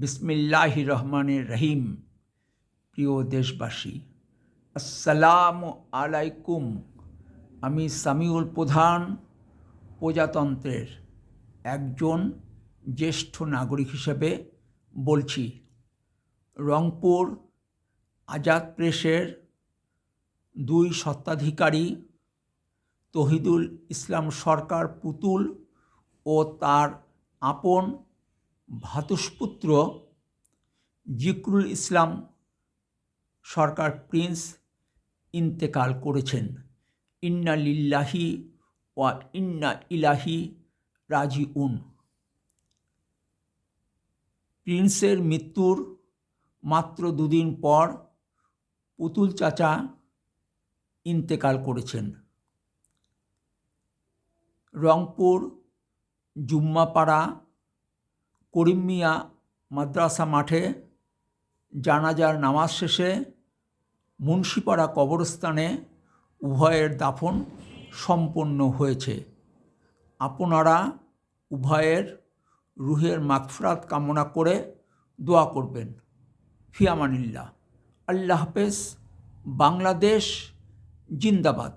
বিসমিল্লাহির রহমানির রহিম। প্রিয় দেশবাসী, আসসালামু আলাইকুম। আমি সামিউল প্রধান, প্রজাতন্ত্রের একজন জ্যেষ্ঠ নাগরিক হিসেবে বলছি। রংপুর আজাদ প্রেসের 2 স্বত্বাধিকারী তহিদুল ইসলাম সরকার পুতুল ও তার আপন ভ্রাতুষ্পুত্র জিকরুল ইসলাম সরকার প্রিন্স ইন্তেকাল করেছেন। ইন্না লিল্লাহি ওয়া ইন্না ইলাইহি রাজিউন। প্রিন্সের মৃত্যুর মাত্র 2 দিন পর পুতুল চাচা ইন্তেকাল করেছেন। রংপুর জুম্মাপাড়া করিম মিয়া মাদ্রাসা মাঠে জানাজার নামাজ শেষে মুন্সিপাড়া কবরস্থানে উভয়ের দাফন সম্পন্ন হয়েছে। আপনারা উভয়ের রুহের মাগফিরাত কামনা করে দোয়া করবেন। ফি আমানিল্লাহ। আল্লাহ হাফেজ। বাংলাদেশ জিন্দাবাদ।